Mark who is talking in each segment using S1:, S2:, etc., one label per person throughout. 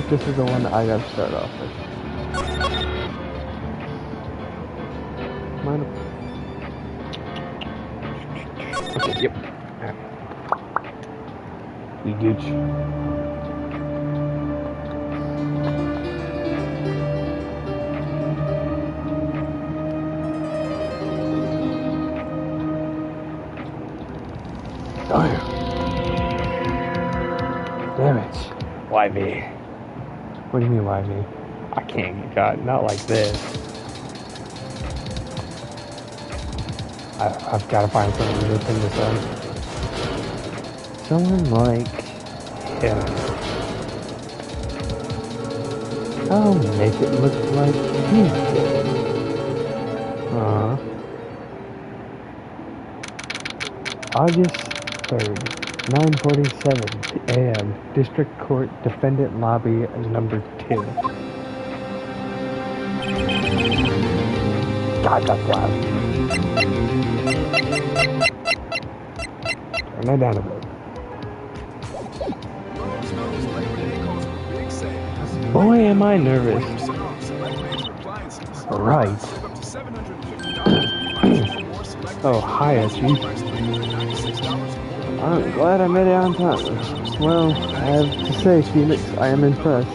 S1: like this is the one that I gotta start off with. Mind if... Okay, yep. We gooch. Oh yeah. Damn it.
S2: Why me?
S1: What do you mean, why me?
S2: I can't get caught. Not like this.
S1: I've got to find someone to pin this on. Someone like him. I'll make it look like he did. August 3rd, 9:47 a.m. District Court Defendant Lobby number 2. God, that's loud. Turn that down a bit. Boy, am I nervous. Right. Oh, hiya, Chief. I'm glad I made it on time. Well, I have to say, Phoenix, I am impressed.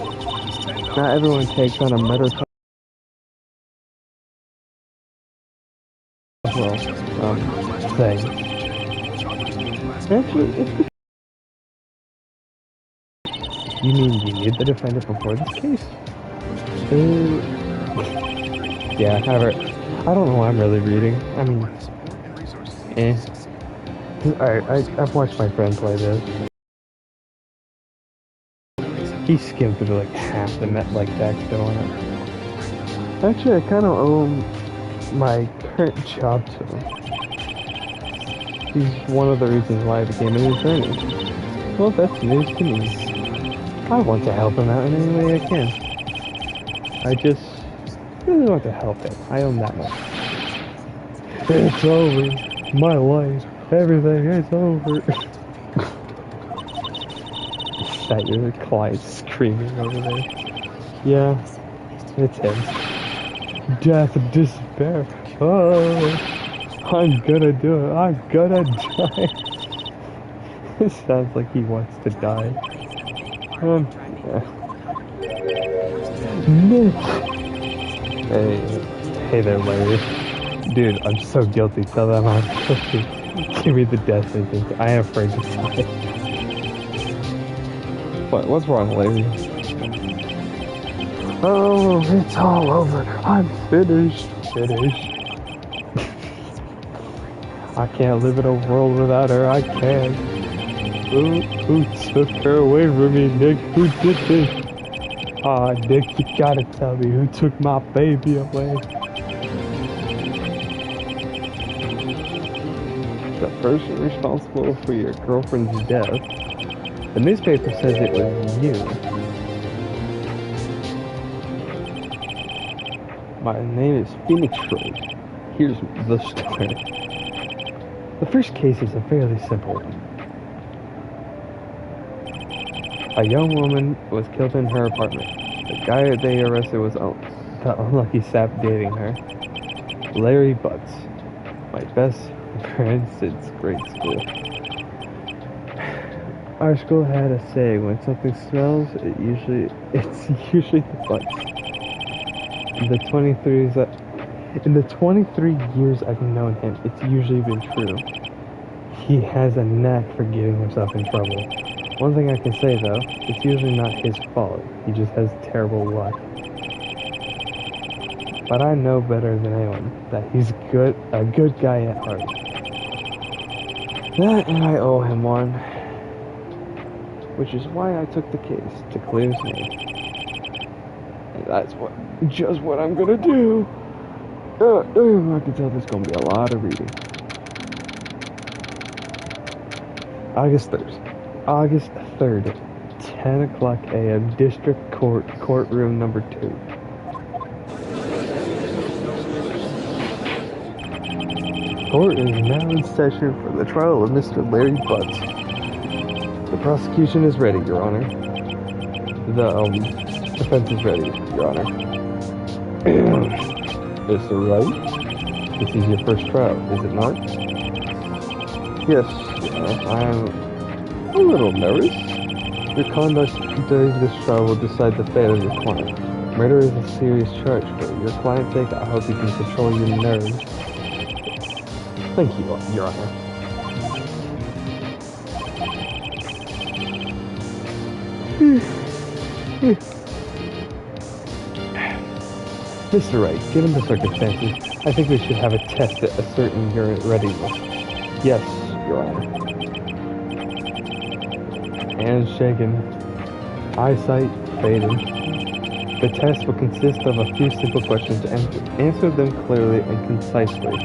S1: Not everyone takes on a metal thing. Actually, you mean you knew the defendant before this case? Yeah, however, I don't know why I'm really reading. I mean, I've watched my friend play this. He skimmed through like half the text on it. Actually, I kind of owe my current job to him. He's one of the reasons why I became an attorney. Well, that's news to me. I want to help him out in any way I can. I just really want to help him. I own that much. It's over. My life. Everything is over. Is that your client screaming over there? Yeah, it's him. Death, despair. Oh, I'm gonna do it. I'm gonna die. It sounds like he wants to die. Yeah. Nick. Hey there, Larry. Dude, I'm so guilty. Tell them I'm guilty. Give me the death sentence. I am afraid to die. What's wrong, Larry? Oh, it's all over. I'm finished. I can't live in a world without her. I can't. Who took her away from me, Nick? Who did this? Ah, Nick, you gotta tell me who took my baby away. The person responsible for your girlfriend's death. The newspaper says it was you. My name is Phoenix Wright. Here's the story. The first case is a fairly simple one. A young woman was killed in her apartment. The guy they arrested was the unlucky sap dating her. Larry Butts, my best friend since grade school. Our school had a saying: when something smells, it's usually the butts. In the 23 years I've known him, it's usually been true. He has a knack for getting himself in trouble. One thing I can say though, it's usually not his fault. He just has terrible luck. But I know better than anyone that he's a good guy at heart. That, and I owe him one. Which is why I took the case, to clear his name. And that's just what I'm gonna do. I can tell there's gonna be a lot of reading. August 3rd, 10 o'clock a.m. District Court, courtroom number 2. Court is now in session for the trial of Mr. Larry Butts. The prosecution is ready, Your Honor. The defense is ready, Your Honor. Mr. Wright, this is your first trial, is it not? Yes, Your Honor. I am a little nervous. Your conduct during this trial will decide the fate of your client. Murder is a serious charge. For your client's sake, I hope you can control your nerves. Thank you, Your Honor. Mr. Wright, given the circumstances, I think we should have a test to ascertain your readiness. Yes, Your Honor. Hands shaken, eyesight faded. The test will consist of a few simple questions. Answer them clearly and concisely.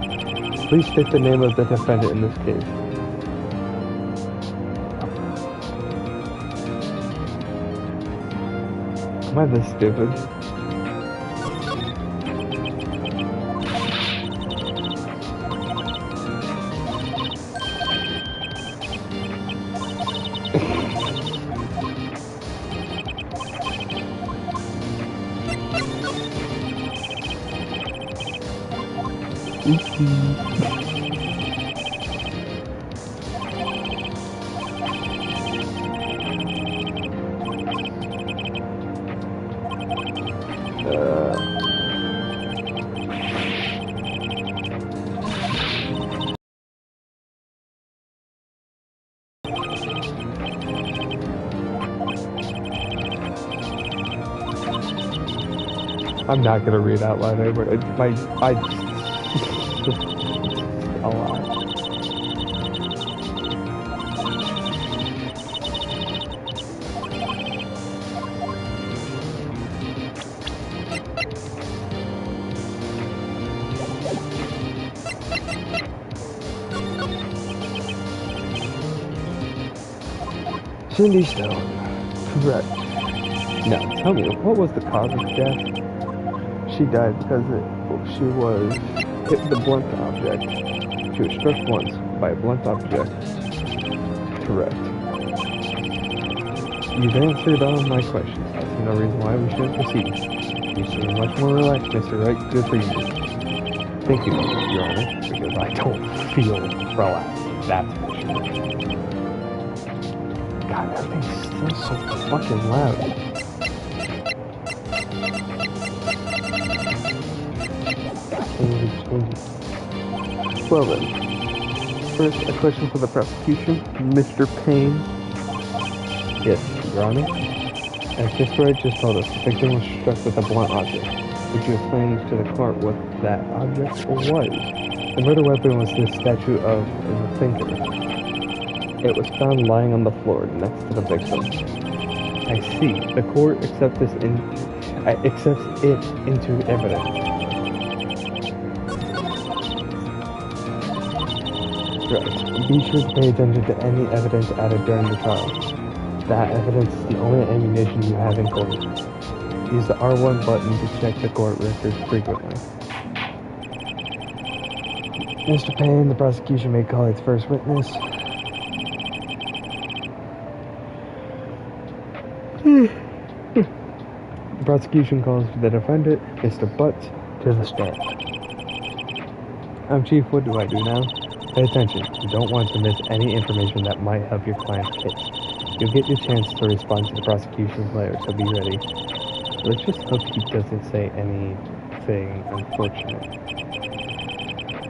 S1: Please state the name of the defendant in this case. Am I this stupid? I'm not gonna read out loud anymore. I a lot. Cindy Stone. Correct. Now, tell me, what was the cause of death? She died because she was hit with a blunt object. She was struck once by a blunt object. Correct. You've answered all my questions. I see no reason why we shouldn't proceed. You seem much more relaxed, Mr. Wright. Good for you. Thank you, Your Honor, because I don't feel relaxed. That's for sure. God, that thing's still so fucking loud. Well then, first a question for the prosecution, Mr. Payne. Yes, Your Honor. As Mr. Wright just told us, the victim was struck with a blunt object. Would you explain to the court what that object was? The murder weapon was the statue of the thinker. It was found lying on the floor next to the victim. I see. The court accepts it into evidence. Right. Be sure to pay attention to any evidence added during the trial. That evidence is the only ammunition you have in court. Use the R1 button to check the court records frequently. Mr. Payne, the prosecution may call its first witness. The prosecution calls the defendant, Mr. Butts, to the stand. Chief, what do I do now? Pay attention. You don't want to miss any information that might help your client's case. You'll get your chance to respond to the prosecution's lawyer, so be ready. Let's just hope he doesn't say anything unfortunate.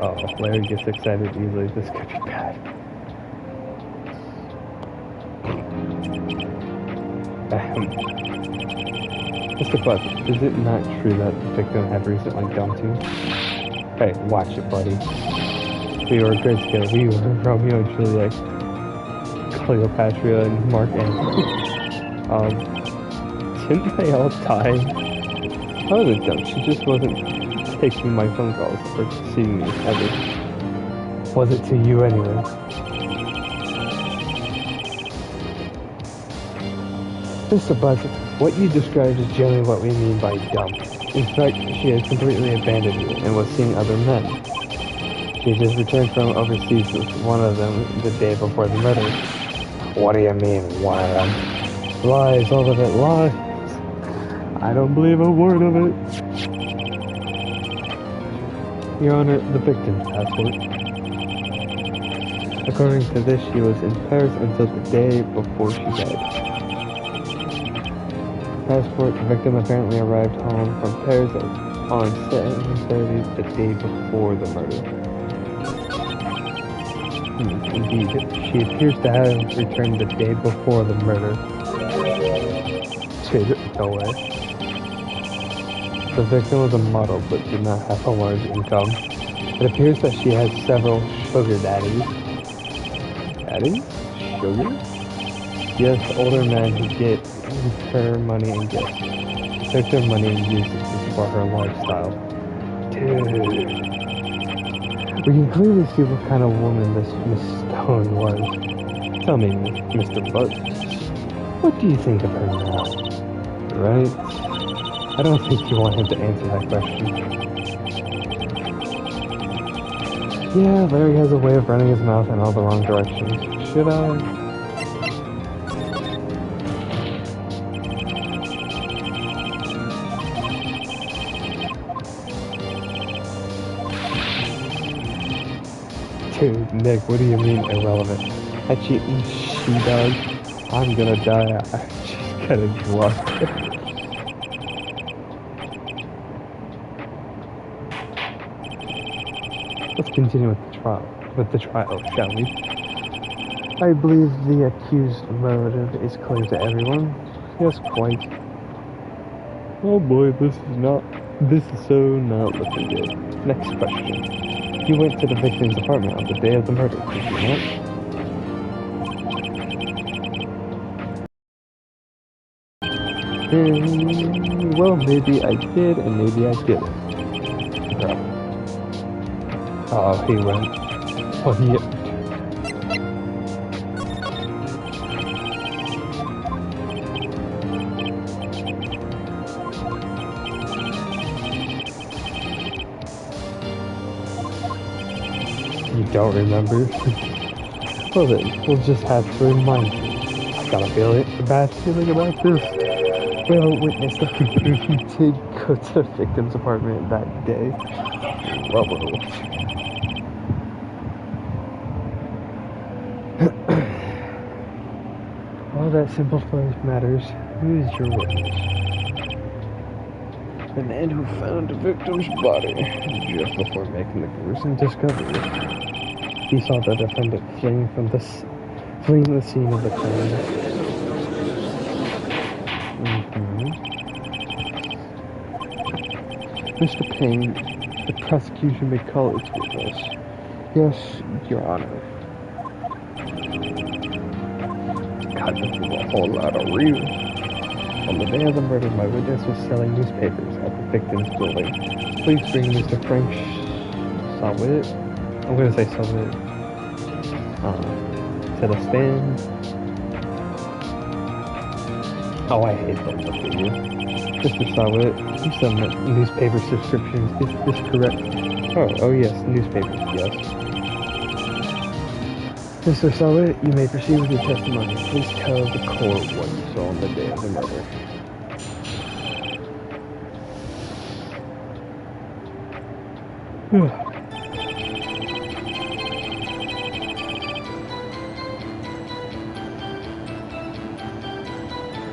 S1: Oh, Larry gets excited easily. This could be bad. Mr. Butts, is it not true that the victim had recently dumped you? Hey, watch it, buddy. We were great together. We were Romeo and Juliet, Cleopatra, and Mark Antony. Didn't they all die? How was it done? She just wasn't taking my phone calls or seeing me ever. Was it to you anyway? Mr. Butts, what you described is generally what we mean by dump. In fact, she had completely abandoned you and was seeing other men. She just returned from overseas with one of them the day before the murder. What do you mean, one of them? Lies, all of it, lies. I don't believe a word of it. Your Honor, the victim's passport. According to this, she was in Paris until the day before she died. Passport, the victim apparently arrived home from Paris on 7:30 the day before the murder. Indeed, she appears to have returned the day before the murder. No way. The victim was a model but did not have a large income. It appears that she had several sugar daddies. Daddies? Sugar? Yes, older men who get her money and gifts. Took their money and used it to support her lifestyle. Dude. We can clearly see what kind of woman this Miss Stone was. Tell me, Mr. Butt, what do you think of her now? Right? I don't think you want him to answer that question. Yeah, Larry has a way of running his mouth in all the wrong directions. Should I? Dude, Nick, what do you mean irrelevant? I cheat and she-dog. I'm gonna die. She's gonna drunk. Let's continue with the trial, shall we? I believe the accused motive is clear to everyone. Yes, quite. Oh boy, this is so not looking good. Next question. You went to the victim's apartment on the day of the murder, did you not? Well, maybe I did, and maybe I didn't. Bro. Oh, he went. Oh, he... You don't remember? Well then, we'll just have to remind you. I got a bad feeling about this. We have a witness that can prove you did go to the victim's apartment that day. Rubble. All that simplifies matters. Who is your witness? The man who found the victim's body just before making the gruesome discovery. He saw the defendant fleeing the scene of the crime. Mr. Payne, the prosecution may call its witness. Yes, Your Honor. God, this is a whole lot of reason. On the day of the murder, my witness was selling newspapers at the victim's building. Please bring Mr. Frank Sawit. I'm gonna say Sawit. To the stand. Oh, I hate that look at you. Mr. Sawit, you sell newspaper subscriptions. Is this correct? Oh yes, newspapers, yes. Mr. Sawit, you may proceed with your testimony. Please tell the court what you saw on the day of the murder.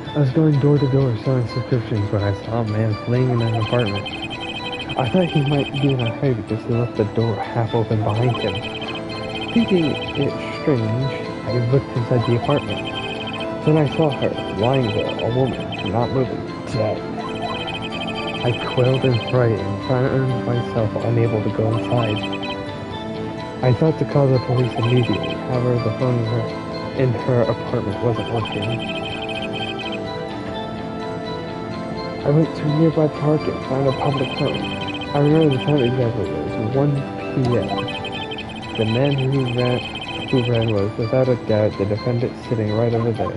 S1: I was going door to door selling subscriptions when I saw a man fleeing in an apartment. I thought he might be in a hurry because he left the door half open behind him. Thinking it strange, I looked inside the apartment. Then I saw her, lying there, a woman, not moving, dead. I quailed in fright and found myself unable to go inside. I thought to call the police immediately, however the phone in her apartment wasn't working. I went to a nearby park and found a public phone. I remember the time exactly, it was 1 p.m. The man who ran was, without a doubt, the defendant sitting right over there.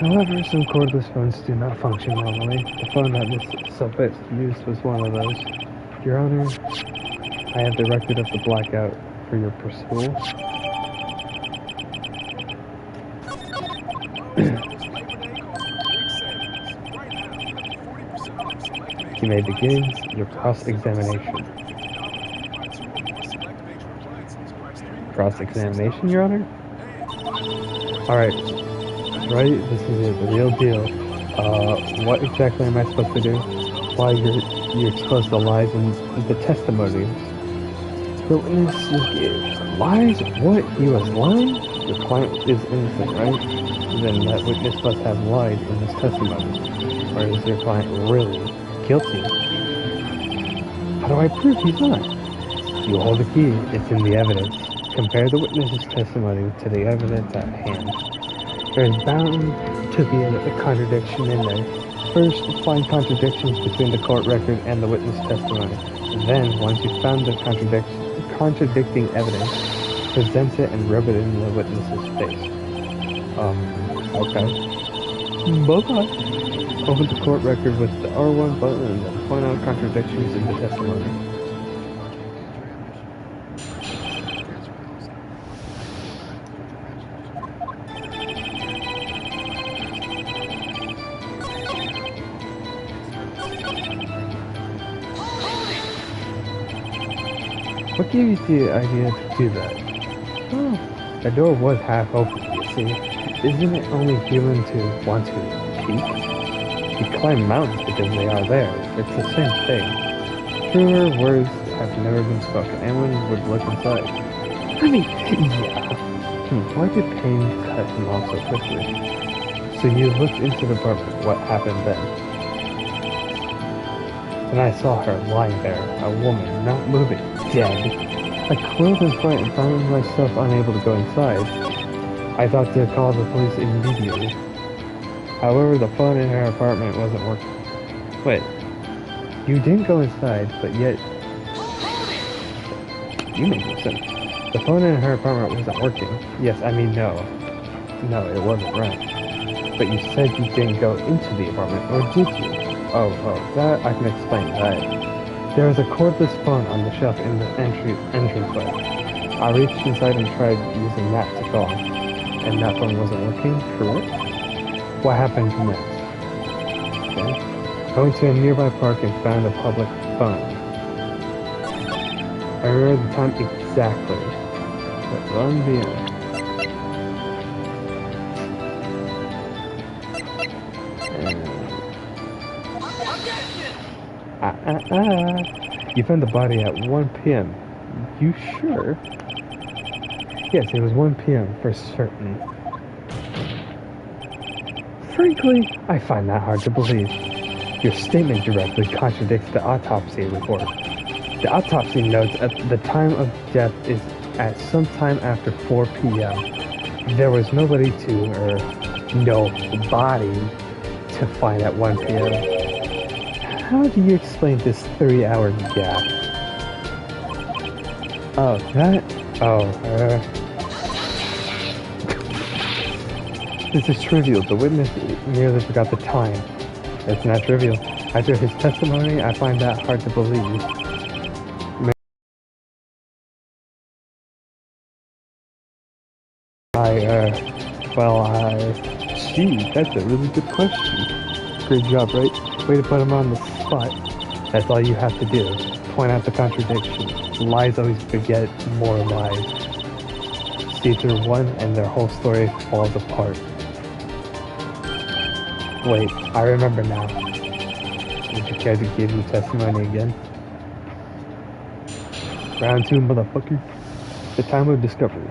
S1: However, some cordless phones do not function normally. The phone that Miss Suffet used was one of those. Your Honor, I have directed of the blackout for your pursuit. You may begin your cross-examination. Cross-examination, Your Honor? Alright, right, this is it, the real deal. What exactly am I supposed to do? Why you expose the lies in the testimonies? The witness you gave lies? What? He was lying? Your client is innocent, right? Then that witness must have lied in his testimony. Or is your client really guilty? How do I prove he's not? You hold the key, it's in the evidence. Compare the witness's testimony to the evidence at hand. There is bound to be a contradiction in there. First, find contradictions between the court record and the witness testimony. Then, once you've found the contradicting evidence, present it and rub it in the witness's face. Okay. Bye-bye. Open the court record with the R1 button and then point out contradictions in the testimony. What gave you the idea to do that? Oh, the door was half open, you see. Isn't it only human to want to peek? You climb mountains because they are there. It's the same thing. Truer words have never been spoken. Anyone would look inside. I mean, yeah. Why did pain cut him off so quickly? So you looked into the apartment. What happened then? And I saw her lying there, a woman, not moving, dead. I coiled in fright and found myself unable to go inside. I thought to call the police immediately. However, the phone in her apartment wasn't working. Wait, you didn't go inside, but yet... You make no sense. The phone in her apartment wasn't working. Yes, I mean no. No, it wasn't right. But you said you didn't go into the apartment, or did you? Oh, that I can explain that. There was a cordless phone on the shelf in the entranceway. I reached inside and tried using that to call, and that phone wasn't working. True. What happened next? Okay. Going to a nearby park and found a public phone. I remember the time exactly. At 1 p.m. You found the body at 1 p.m. You sure? Yes, it was 1 p.m. for certain. Frankly, I find that hard to believe. Your statement directly contradicts the autopsy report. The autopsy notes at the time of death is at some time after 4 p.m. There was nobody no body to find at 1 p.m. How do you explain this 3-hour gap? Oh, that? This is trivial. The witness merely forgot the time. It's not trivial. After his testimony, I find that hard to believe. Gee, that's a really good question. Great job, right? Way to put him on the spot. That's all you have to do. Point out the contradiction. Lies always beget more lies. See through one and their whole story falls apart. Wait, I remember now. Would you care to give your testimony again? Round 2, motherfucker. The time of discovery.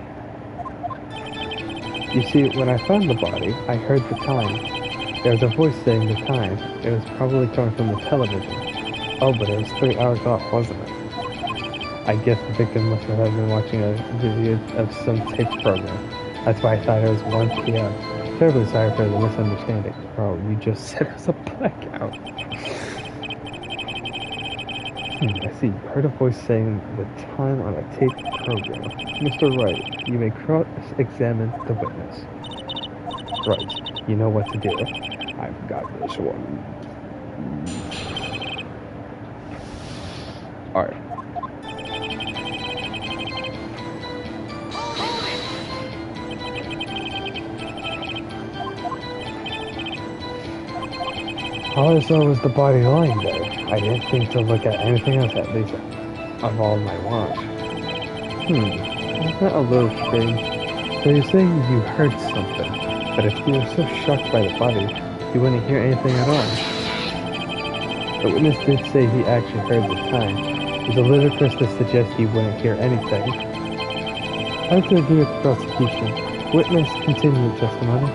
S1: You see, when I found the body, I heard the time. There was a voice saying the time. It was probably coming from the television. Oh, but it was 3 hours off, wasn't it? I guess the victim must have been watching a video of some taped program. That's why I thought it was 1 p.m. Terribly sorry for the misunderstanding. Bro, you just said it was a blackout. I see. You heard a voice saying the time on a taped program. Mr. Wright, you may cross-examine the witness.
S2: Right, you know what to do. I've got this one. Alright.
S1: All I saw was the body lying there. I didn't think to look at anything else, at least of all my watch. Isn't that a little strange? So you're saying you heard something, but if you were so shocked by the body, you wouldn't hear anything at all. The witness did say he actually heard the time. It's a ludicrous to suggest he wouldn't hear anything. I have to agree with the prosecution. Witness continued testimony.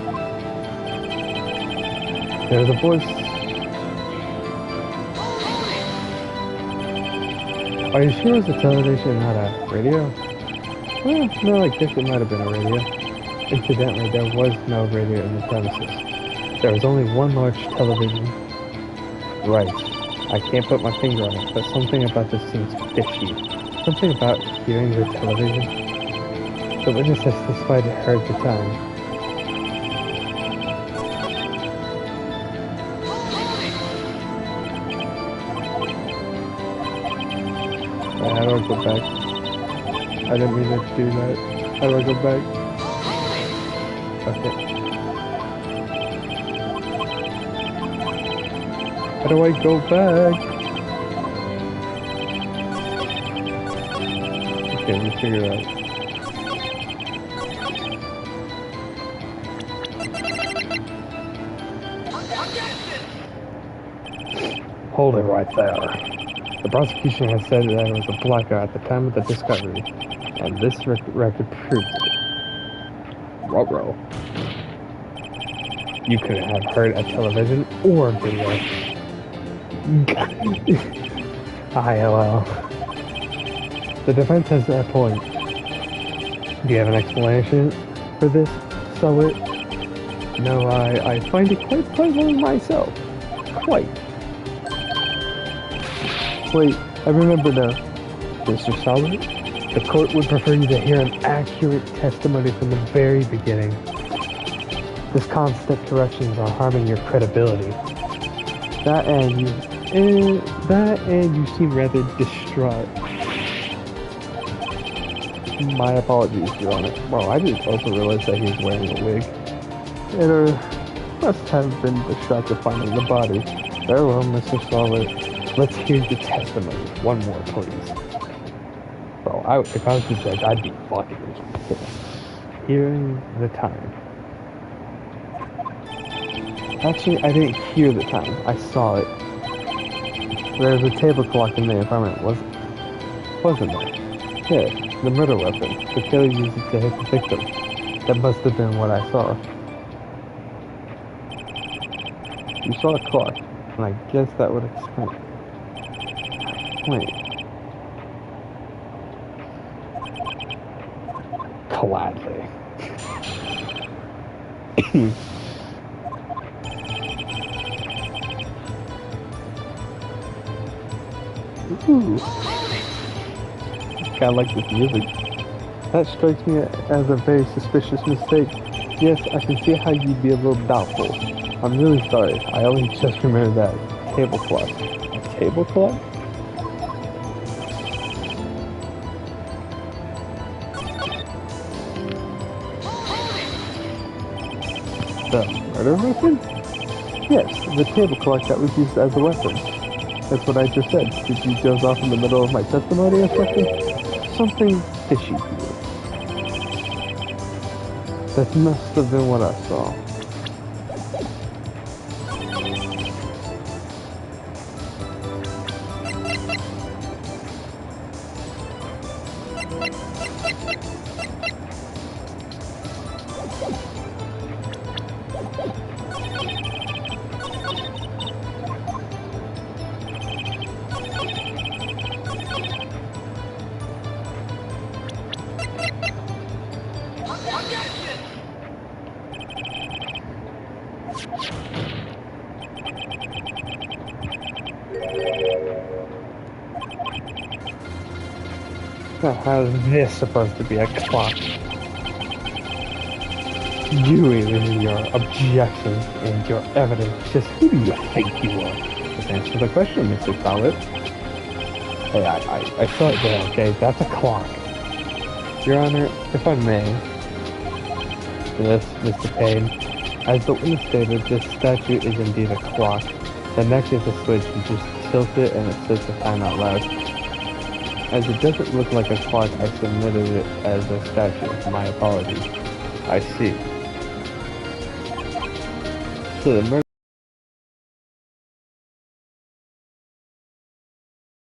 S1: There was a voice. Are you sure it was a television, not a radio? Well, no, I guess it might have been a radio. Incidentally, there was no radio in the premises. There was only one large television.
S2: Right. I can't put my finger on it, but something about this seems fishy.
S1: Something about hearing the television. The witness has testified it heard the time. How do I go back? I didn't mean to do that. How do I go back? Okay. How do I go back? Okay, we figure it out.
S2: Hold it right there.
S1: The prosecution has said that there was a blackout at the time of the discovery, and this record proves it.
S2: Ruh-roh. You could have heard a television or video.
S1: ILL. The defense has that point. Do you have an explanation for this, Sullet?
S2: No, I find it quite puzzling myself. Quite.
S1: Wait, I remember now.
S2: Mr. Sullet?
S1: The court would prefer you to hear an accurate testimony from the very beginning. This constant corrections are harming your credibility. That and you seem rather distraught.
S2: My apologies, Your Honor. Well, I didn't also realize that he was wearing a wig.
S1: It must have been distracted finding the body. Very well, Mr. Sullet. Let's hear the testimony. One more, please.
S2: Well, if I was the judge, I'd be fucking pissed.
S1: Hearing the time. Actually, I didn't hear the time. I saw it. There's a table clock in the apartment, wasn't there? Yeah, the murder weapon. The killer used it to hit the victim. That must have been what I saw. You saw a clock, and I guess that would explain it. Wait.
S2: Gladly.
S1: Ooh. Kinda like this music. That strikes me as a very suspicious mistake. Yes, I can see how you'd be a little doubtful. I'm really sorry. I only just remembered that table clock.
S2: A table clock?
S1: The murder weapon? Yes, the table clock that was used as a weapon. That's what I just said. Did you doze off in the middle of my testimony or something? Something fishy here. That must have been what I saw. How is this supposed to be a clock? You in your objections and your evidence, just who do you think you are? Just answer the question, Mr. Solid. Hey, I saw it there, okay? That's a clock. Your Honor, if I may. Yes, Mr. Payne. As the witness stated, this statue is indeed a clock. The neck is a switch, you just tilt it and it says the time out loud. As it doesn't look like a clock, I submitted it as a statue. My apologies. I see. So the murder...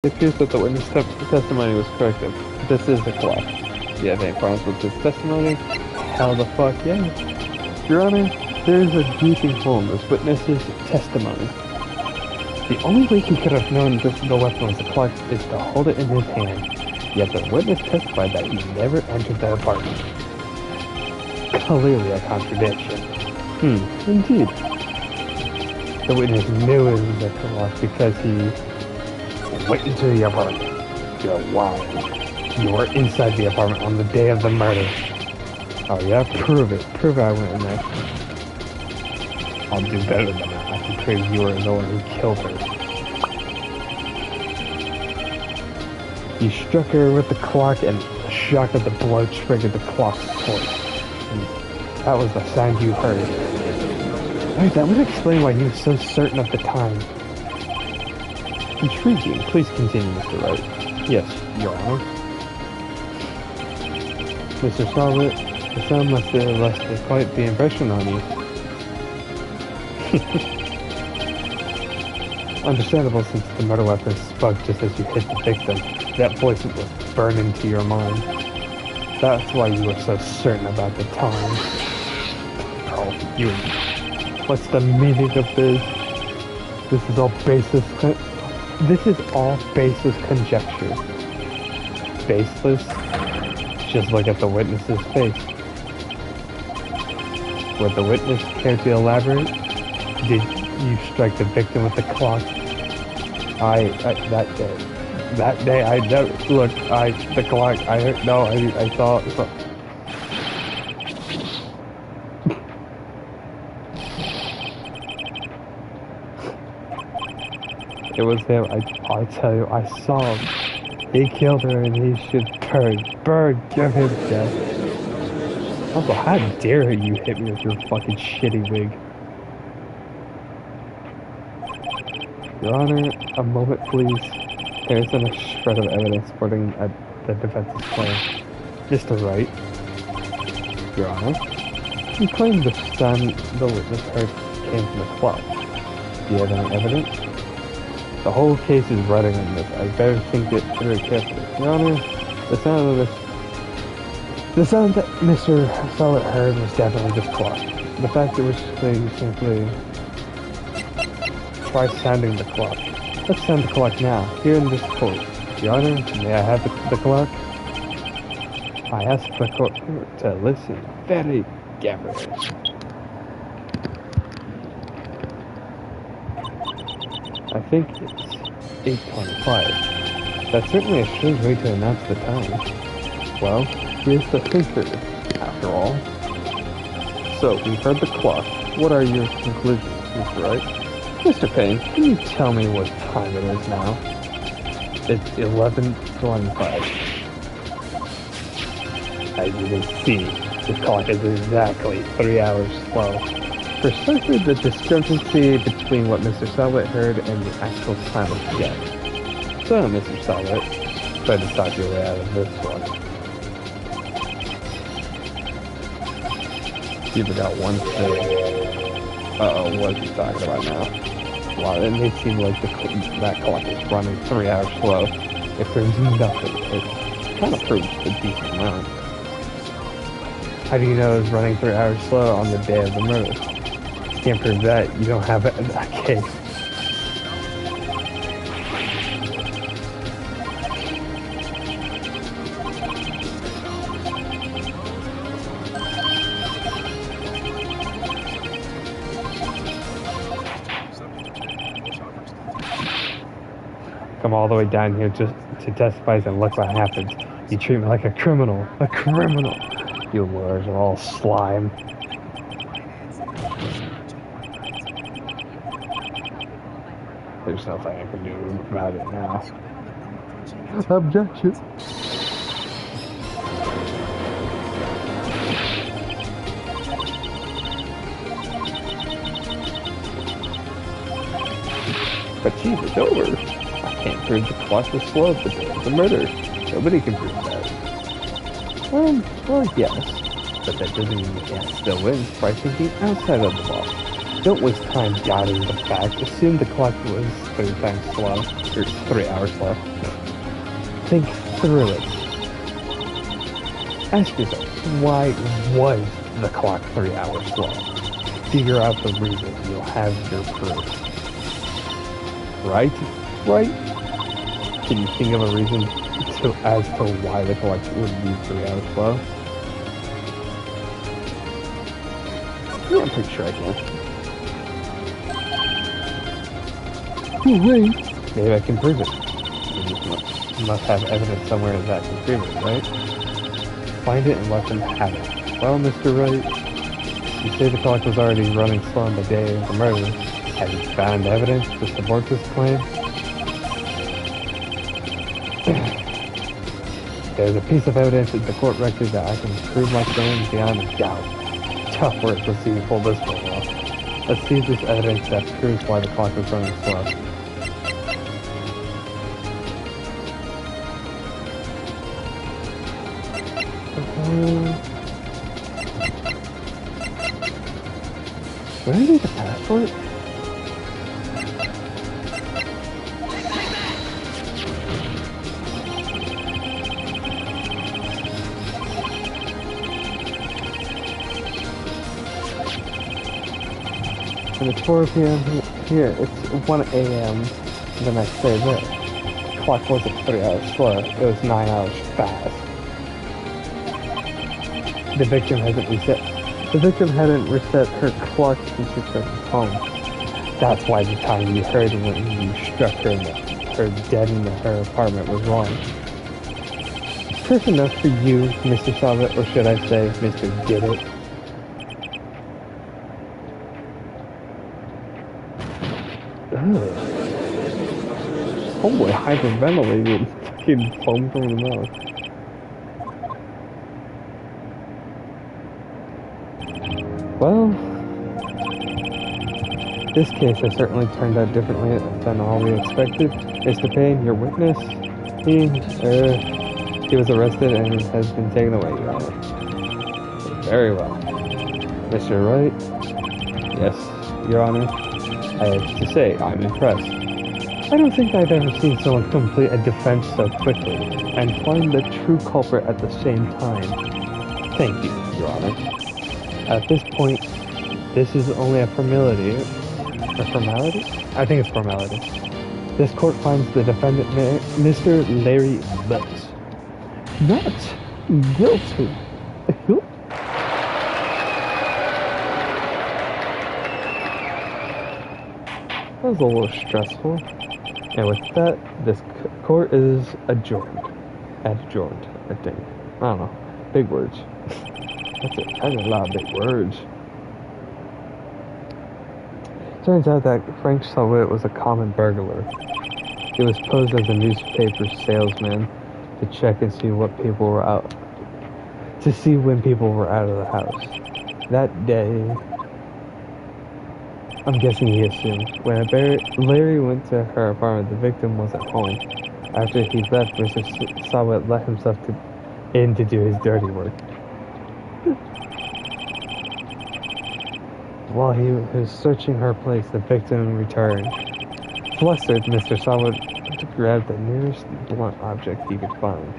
S1: It appears that the witness testimony was corrective. This is a clock. Do you have any problems with this testimony? Hell the fuck yeah. Your Honor, there is a gaping hole in this witness's testimony. The only way he could have known the weapon was a clock is to hold it in his hand. Yet the witness testified that he never entered the apartment. Clearly a contradiction. Indeed. The witness knew it was a clock because he went into the apartment. You're lying. You were inside the apartment on the day of the murder. Oh yeah? Prove it. Prove I went in there. I'll do better than that. I can prove you were the one who killed her. You struck her with the clock and the shock of the blow triggered the clock's pulse. And that was the sound you heard. Wait, that would explain why you were so certain of the time. Intriguing. Please continue, Mr. Wright. Yes, Your Honor. Mr. Solid, the sound must have left quite the impression on you. Understandable, since the murder weapon spoke just as you hit the victim. That voice was burned into your mind. That's why you were so certain about the time. Oh, you... What's the meaning of this? This is all baseless conjecture. Baseless? Just look at the witness's face. Would the witness care to elaborate? Did you strike the victim with the clock? That day, I never, look, the clock, I saw. It was him, I tell you, I saw him. He killed her and he should burn, give him death. Also, how dare you hit me with your fucking shitty wig. Your Honor, a moment please. There isn't a shred of evidence supporting the defense's claim. Mr. Wright. Your Honor, you claim the sound the witness heard came from the clock. Do you have any evidence? The whole case is riding on this. I better think it very carefully. Your Honor, the sound that Mr. Solid heard was definitely this clock. The fact that we're saying simply try sounding the clock. Let's sound the clock now, here in this court. Your Honor, may I have the clock? I ask the court to listen very carefully. I think it's 8:25. That's certainly a strange way to announce the time. Well, here's the thinker, after all. So, we've heard the clock. What are your conclusions, Mr. Wright? Mr. Payne, can you tell me what time it is now? It's 11:25. As you can see, the clock is exactly 3 hours slow. Precisely the discrepancy between what Mr. Solid heard and the actual time of death. So, Mr. Solid, try to talk your way out of this one. You've got one thing. Uh-oh, what is he talking about now? Wow, it may seem like that clock is running 3 hours slow. It proves nothing. It kind of proves a decent amount. How do you know it's running 3 hours slow on the day of the murder? You can't prove that. You don't have it in that case. Come all the way down here just to testify and look what happens. You treat me like a criminal. A criminal! You lawyers are all slime. there's nothing I can do about it now. Objection. But Chief, it's over. I can't prove the clock was slow at the day of the murder. Nobody can prove that. Well, yes. But that doesn't mean you can't still win by thinking outside of the box. Don't waste time doubting the fact. Assume the clock was 3 times slow, or 3 hours slow. Think through it. Ask yourself, why was the clock 3 hours slow? Figure out the reason. You'll have your proof. Right? Right? Can you think of a reason as to why the clock would be 3 hours slow? Yeah, I'm pretty sure I can. Wait. Maybe I can prove it. You must have evidence somewhere that can prove it, right? Find it and let them have it. Well, Mr. Wright, you say the clock was already running slow on the day of the murder. Have you found evidence to support this claim? There's a piece of evidence in the court record that I can prove my claim beyond a doubt. Tough work, let's see you pull this one off. Let's see this evidence that proves why the clock was running slow. Do I need a passport? And it's 4 p.m. here. It's 1 a.m. the next day. The clock wasn't 3 hours slow. It was 9 hours fast. The victim hadn't reset her clock since returning home. That's why the time you heard when you struck her dead in her apartment was wrong. Proof enough for you, Mr. Sabat, or should I say, Mr. Did It? Homeboy hyperventilated, fucking foam from the mouth. Well, this case has certainly turned out differently than all we expected. Mr. Payne, your witness, he was arrested and has been taken away, Your Honor. Very well. Mr. Wright? Yes, Your Honor. I have to say, I'm impressed. I don't think I've ever seen someone complete a defense so quickly and find the true culprit at the same time. Thank you, Your Honor. At this point, this is only a formality. A formality? I think it's formality. This court finds the defendant, Mr. Larry Butts, not guilty. That was a little stressful. And with that, this court is adjourned. Adjourned, I think. I don't know. Big words. That's a lot of big words. Turns out that Frank Sawitt was a common burglar. He was posed as a newspaper salesman to check and see what people were out. To see when people were out of the house. That day, I'm guessing he assumed, when Larry went to her apartment, the victim wasn't home. After he left, Mr. Sawitt let himself in to do his dirty work. While he was searching her place, the victim returned. Flustered, Mr. Sawitt grabbed the nearest blunt object he could find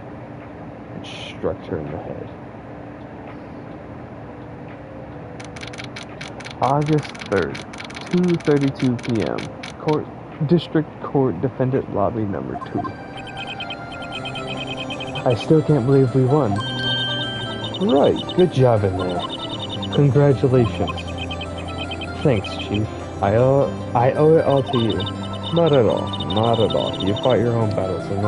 S1: and struck her in the head. August 3rd, 2:32 p.m. District Court Defendant Lobby Number 2. I still can't believe we won. Right, good job in there. Congratulations. Thanks, Chief. I owe it all to you. Not at all. Not at all. You fought your own battles, and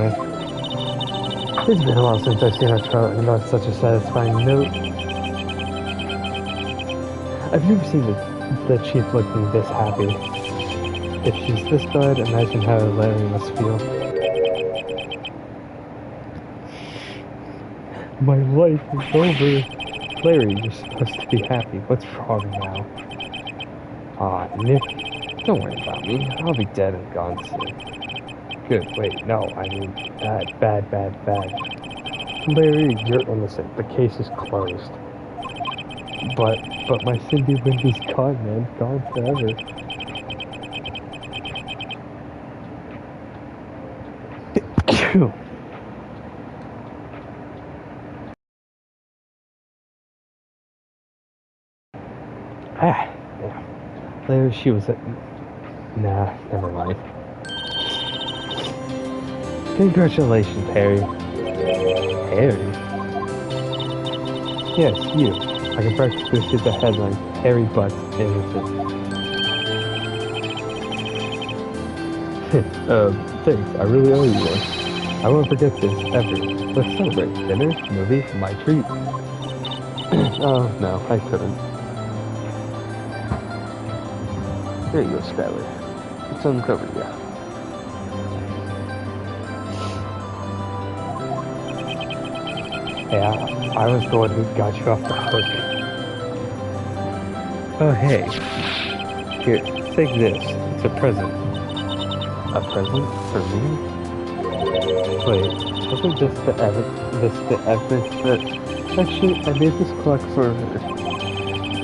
S1: it's been a while since I've seen our trial and on such a satisfying note. I've never seen the Chief looking this happy. If she's this bad, imagine how Larry must feel. My life is over. Larry, you're supposed to be happy. What's wrong now? Aw, Nick, don't worry about me. I'll be dead and gone soon. Good, wait, no, I mean bad. Larry, you're innocent. The case is closed. But my Cindy Wendy's gone, man. Gone forever. Yeah. Later she was at... Nah, never mind. Congratulations, Harry. Harry? Yes, you. I can practically see the headline, Harry Butts Innocent. Thanks, I really owe you one. I won't forget this, ever. Let's celebrate. Dinner, movie, my treat. Oh, no, I couldn't. There you go, Skylar. It's uncovered, yeah. Hey, I was the one who got you off the hook. Oh, hey. Here, take this. It's a present. A present? For me? Wait, wasn't this the evidence that... Actually, I made this clock for her.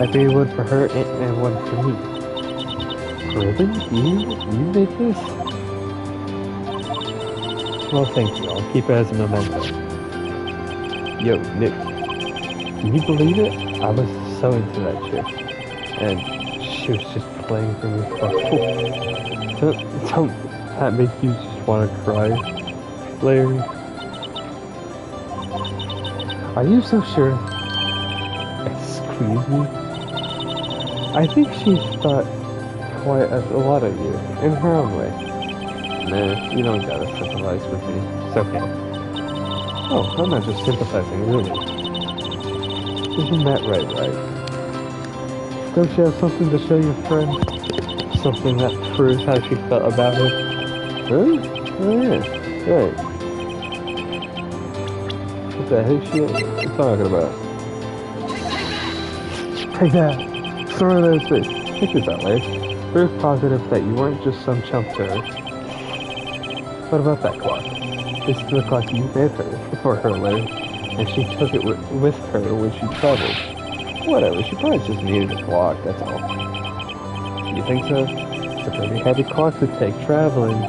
S1: I made one for her and one for me. Really? You made this? Well, thank you. I'll keep it as a memento. Yo, Nick, can you believe it? I was so into that chick. And she was just playing for me for don't that make you just want to cry, Larry? Are you so sure? Excuse me? I think she thought quite a lot of you, in her own way. Nah, you don't gotta sympathize with me. It's okay. Oh, I'm not just sympathizing, really. Isn't that right? Don't you have something to show your friend? Something that proves how she felt about it? Really? Oh yeah, right. What the heck is she talking about? Take that! Throw it in his face. Check this out, Larry. Proof positive that you weren't just some chump to her. What about that clock? This is the clock you made her, for her, Larry. And she took it with her when she traveled. Whatever, she probably just needed a clock, that's all. You think so? It's a pretty heavy clock to take traveling.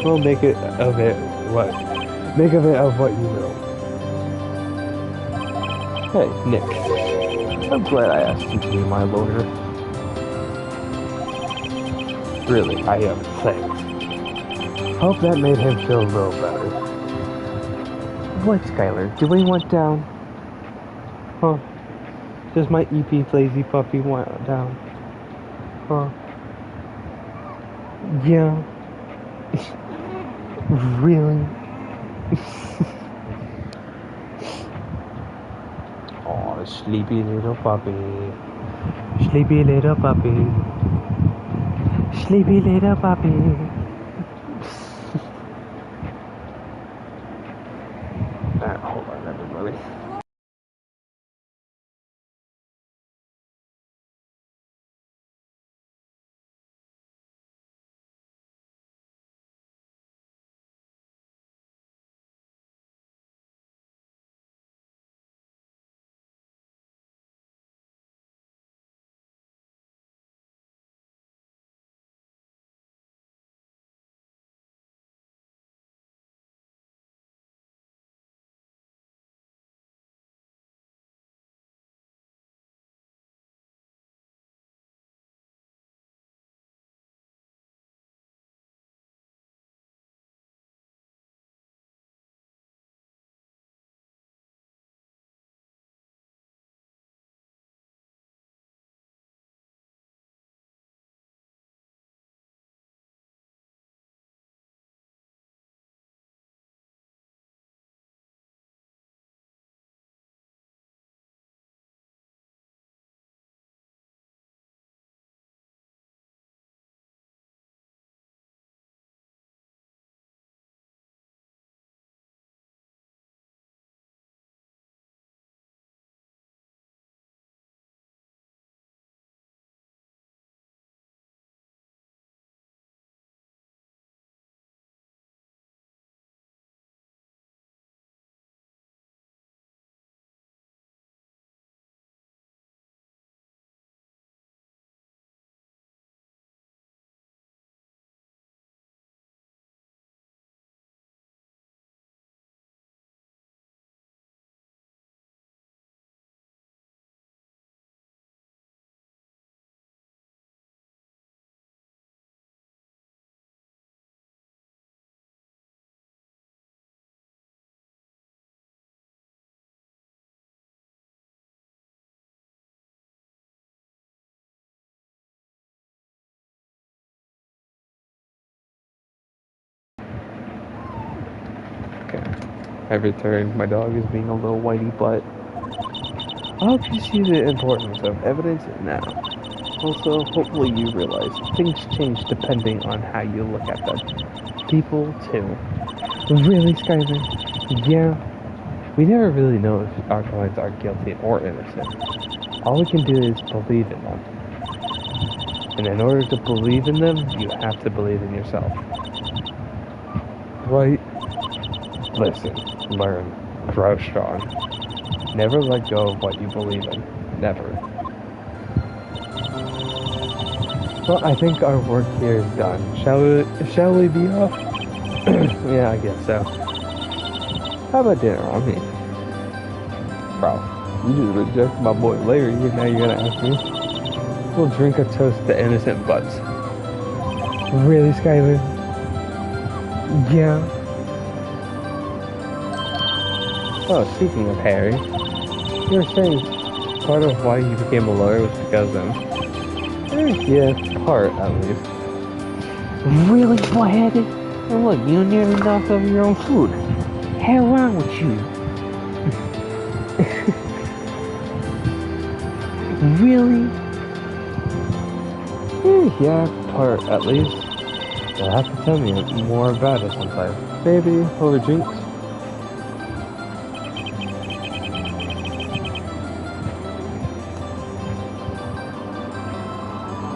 S1: Well, make of it what you will. Hey, Nick. I'm glad I asked you to be my lawyer. Really, I am. Thanks. Hope that made him feel a little better. What, Skylar? Do we want down? Huh? Does my EP lazy puppy want down? Huh? Yeah. Really? Oh, sleepy little puppy. Sleepy little puppy. Sleepy little puppy. Hold on, everybody.
S2: I returned. My dog is being a little whitey butt. I hope you see the importance of evidence now. Also, hopefully you realize things change depending on how you look at them. People, too. Really, Skyler? Yeah. We never really know if our clients are guilty or innocent. All we can do is believe in them. And in order to believe in them, you have to believe in yourself. Right? Listen, learn, grow strong. Never let go of what you believe in. Never. Well, I think our work here is done. Shall we be off? Yeah, I guess so. How about dinner on me? Bro, you just rejected my boy Larry, and now you're gonna ask me? We'll drink a toast to innocent butts. Really, Skyler? Yeah. Oh, speaking of Harry, you were saying part of why you became a lawyer was because of him. Yeah, part at least. Really, boy-headed? And look, you nearly knocked over your own food. Hell wrong with you? Really? Yeah, part at least. You'll have to tell me more about it sometime. Maybe over drinks.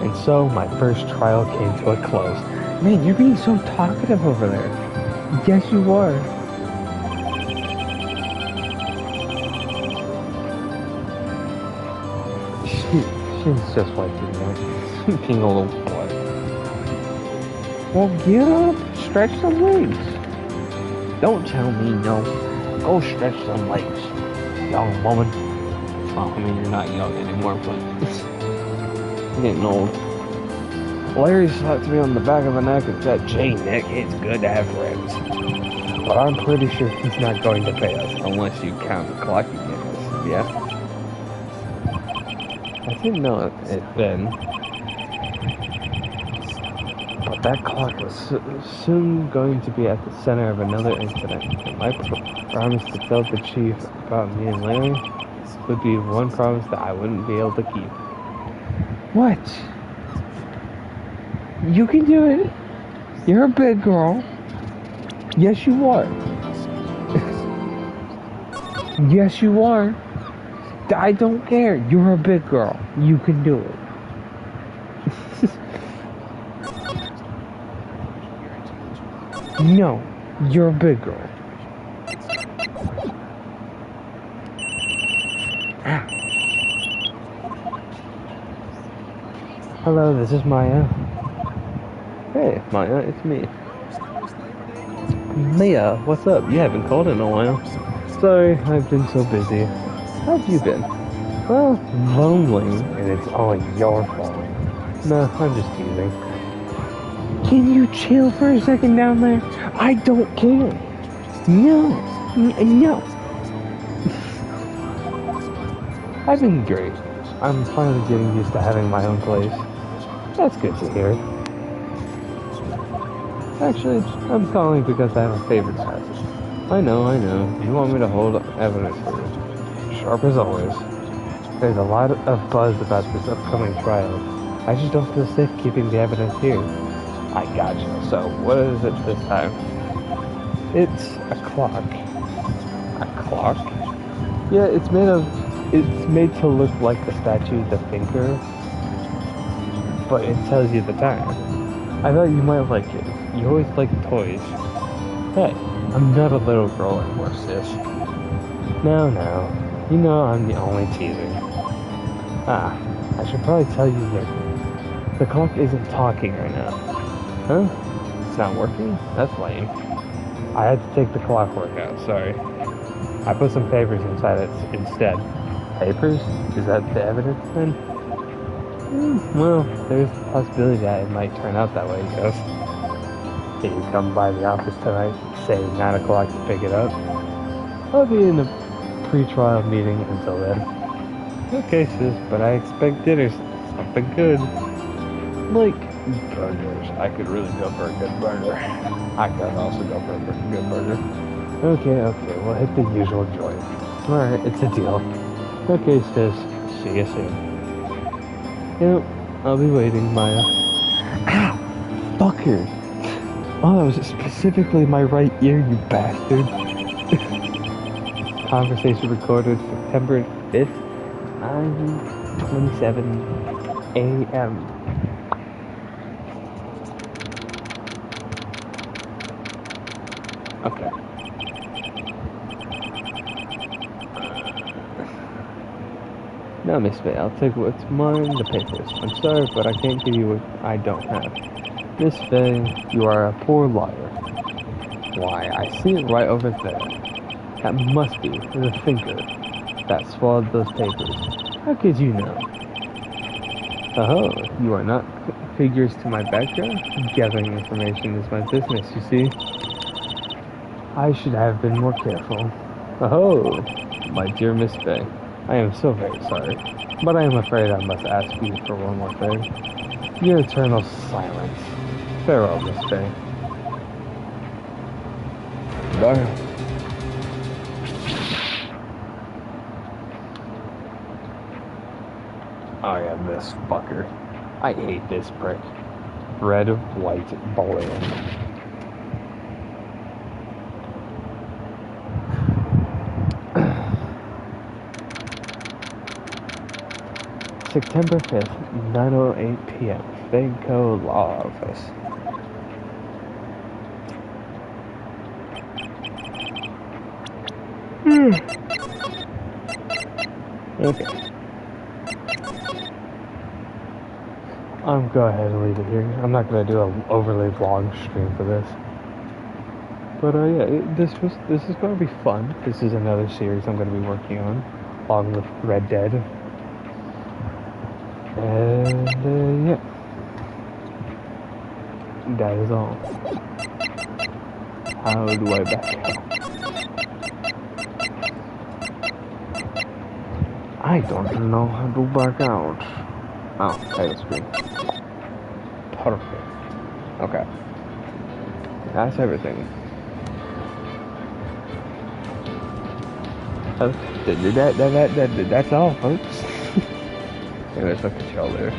S2: And so my first trial came to a close. Man, you're being so talkative over there. Yes, you are. She's just like you, man. Being a little boy. Well, get up. Stretch some legs. Don't tell me no. Go stretch some legs, young woman. Well, I mean, you're not young anymore, but I'm getting old. Larry slapped me on the back of the neck and said, "Gee, Nick, it's good to have friends." But I'm pretty sure he's not going to pay us unless you count the clock he gave us, yeah? I didn't know it then. But that clock was soon going to be at the center of another incident, and my promise to tell the chief about me and Larry would be one promise that I wouldn't be able to keep. What? You can do it. You're a big girl. Yes, you are. Yes, you are. I don't care. You're a big girl. You can do it. No, you're a big girl. Ah. Hello, this is Maya. Hey, Maya, it's me. Mia, what's up? You haven't called in a while. Sorry, I've been so busy. How have you been? Well, lonely, and it's all your fault. No, I'm just teasing. Can you chill for a second down there? I don't care. No. No. I've been great. I'm finally getting used to having my own place. That's good to hear. Actually, I'm calling because I have a favorite passage. I know. You want me to hold evidence for you. Sharp as always. There's a lot of buzz about this upcoming trial. I just don't feel safe keeping the evidence here. I gotcha. So, what is it this time? It's a clock. A clock? Yeah, it's made to look like the statue, the thinker, but it tells you the time. I thought you might like it. You always like toys. Hey, I'm not a little girl anymore, sis. No. You know I'm the only teasing. Ah, I should probably tell you that the clock isn't talking right now. Huh? It's not working? That's lame. I had to take the clockwork out, sorry. I put some papers inside it instead. Papers? Is that the evidence then? Well, there's the possibility that it might turn out that way, Ghost. Can you come by the office tonight, say 9 o'clock to pick it up? I'll be in a pre-trial meeting until then. Okay, sis, but I expect dinner's something good. Like burgers. I could really go for a good burger. I could also go for a good burger. Okay, we'll hit the usual joy. Alright, it's a deal. Okay, sis, see you soon. Yep, I'll be waiting, Maya. Ow! Fucker! Oh, that was specifically my right ear, you bastard. Conversation recorded September 5th, 9:27 a.m. Okay. Now, Miss Faye, I'll take what's mine, the papers. I'm sorry, but I can't give you what I don't have. Miss Faye, you are a poor liar. Why, I see it right over there. That must be the thinker that swallowed those papers. How could you know? Oh, you are not figures to my background? Gathering information is my business, you see. I should have been more careful. Oh, my dear Miss Faye, I am so very sorry, but I am afraid I must ask you for one more thing. Your eternal silence. Farewell, Miss Faye. Bye. Oh yeah, this fucker. I hate this prick. Red, white, balloon. September 5th, 9:08 p.m. Fagco Law Office. Okay. I'm go ahead and leave it here. I'm not gonna do an overly long stream for this. But yeah, this is gonna be fun. This is another series I'm gonna be working on, along with Red Dead. And yeah, that is all. How do I back out? I don't know how to back out. Oh, title screen. Perfect. Okay. That's everything. That's all, folks. There's a controller.